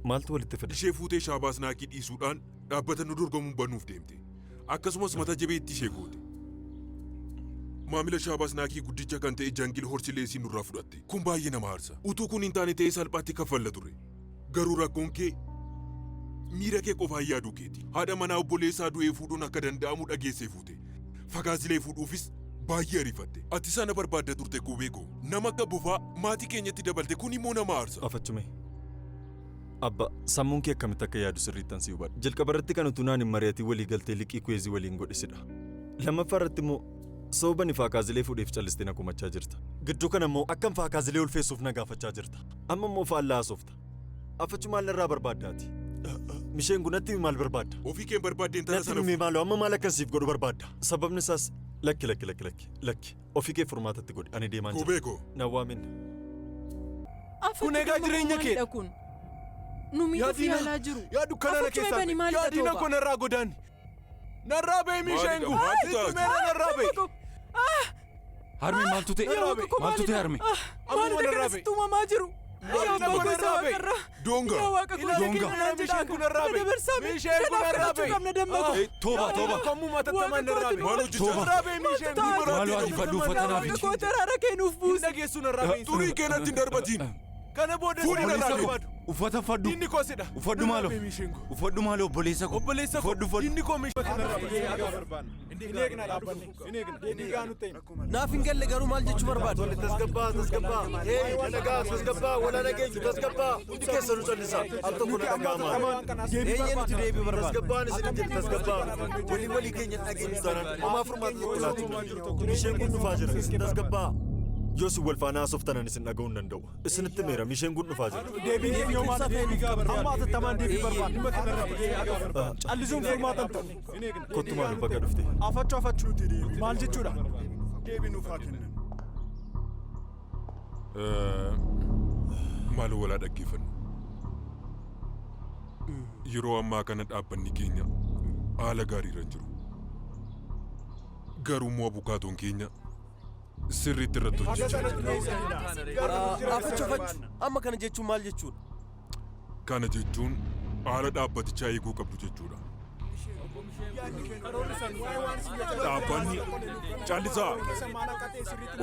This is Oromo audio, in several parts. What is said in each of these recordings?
Maaltu walitti fide? Ishee fuutee Shaabaas Naaqii dhiisuudhaan dhaabbata nu dorgomuun banuuf deemte. Akkasumas mata jabeetti ishee goote. Maamila Shaabaas Naaqii guddicha kan ta'e Jangil Horsileesii nurraa fudhatte. Kun baay'ee nama aarsa. Utuu kun hin taane ta'ee salphaatti kaffalla ture. Garuu rakkoon kee miira kee qofaan yaaduu keeti. Haadha manaa obboleessaa du'ee fuudhuun akka danda'amu dhageessee fuute. Fagaazilee fuudhuufis baay'ee ariifatte. Ati sana barbaadda turte Kubeekoo. Nama akka bufaa maatii keenyatti dabalte kun immoo nama aarsa. Afachume. Abba sammuun kee akkamitti akka yaadu sirriittan si hubadha. Jalqaba irratti kan utuu naan hin mari'atiin walii galtee liqii kuweezii waliin godhisidha. Lammaffaa irratti immoo sababa Faakaazilee fuudheef callistee na kumachaa jirta. Gidduu kana immoo akkam Faakaazilee ulfeessuuf na gaafachaa jirta. Amma immoo faallaa haasofta. Afachu maal irraa barbaaddaati? Misheen gunatti maal barbaadda? Ofii kee barbaaddeen tana sana. Natti maaloo amma maal akkasiif godhu barbaadda? Sababni isaas lakki. Ofii kee furmaatatti godhi. Ani deemaan jira. Kubeekoo. Na waamin. Kun egaa jireenya kee. Numii yaalaa jiru. Yaa dukkana na keessaa. Yaa diina koo narraa godaani. Narraa ba'e Misheengu. Meera narraa ba'e. Harmi maaltu ta'e? Maaltu ta'e harmi? Amma narraa ba'e. Tuumamaa jiru. Donga. Misheengu narraa ba'e. Misheengu narraa ba'e. Tooba. Kamuu matattamaan narraa ba'e. Maaloo jecha. Narraa ba'e Misheengu. Maaloo ariifadhu uffata naaf ichi. Kootaraara kennuuf buuse. Dhageessu narraa ba'e. Xurii keenatti hin darbatiin. Kana booda Fuudhi narraa barbaadu. Uffata uffadhu. Inni koo sidha. Uffadhu maaloo. Uffadhu maaloo obboleessa koo. Obboleessa koo. Inni koo naaf hin galle garuu maal jechuu barbaadu? Tasgabbaa. Tasgabbaa. Wala nageenyu tasgabbaa. Hundi keessa nu callisa. Al tokko na dhaga'amaa. Eenyeen nuti deebii barbaadu? Tasgabbaan isin jedhe tasgabbaa. Walii keenya dhageenyu taanaan homaa furmaata tokko laatu. Misheen kun dhufaa jira. Tasgabbaa. Yoos wal faana haasoftanan isin dhaga'uun danda'u. Isinitti meera Misheen kun dhufaa jira. deebiin yoo maal deebii gaafata. Amma atattamaan deebii barbaadu. Callisuun furmaatan ta'u. Kottu maal bakka dhufte? Afachuu. Maal jechuudha? Deebii nuuf haa kennan. Maal walaa dhaggeeffannu. Yeroo ammaa kana dhaabbanni keenya haala gaariirra jiru. Garuu immoo abukaatoon keenya sirriitti irratti hojjechaa. Afachuu. Amma kana jechuun maal jechuudha? Kana jechuun haala dhaabbatichaa eeguu qabdu jechuudha. Dhaabbanni caallisaa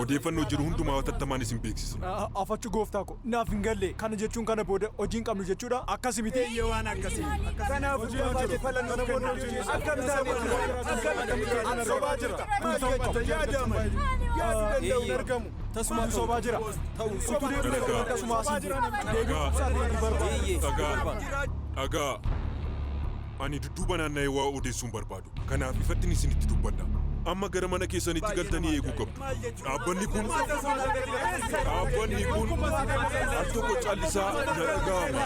odeeffannoo jiru hundumaa hatattamaan isin beeksisna. Afachuu gooftaa ko naaf hin galle kana jechuun kana booda hojiin qabnu jechuudha. Akkasi miti. Waan akkasii. Kanaaf hojii falannoo kennu. Akkam taane sobaa jira. Yaadamani. Argamu. Tasuma sobaa jira. Utuu deebiin akkasuma asii jira. Dhagaa. Ani dudduuba naanna'ee waa odeessuun barbaadu. Kanaaf ifattiin isinitti dubbadha. Amma gara mana keessanitti galtanii eeguu qabdu. Dhaabbanni kun al tokko callisaa na dhaga'ama.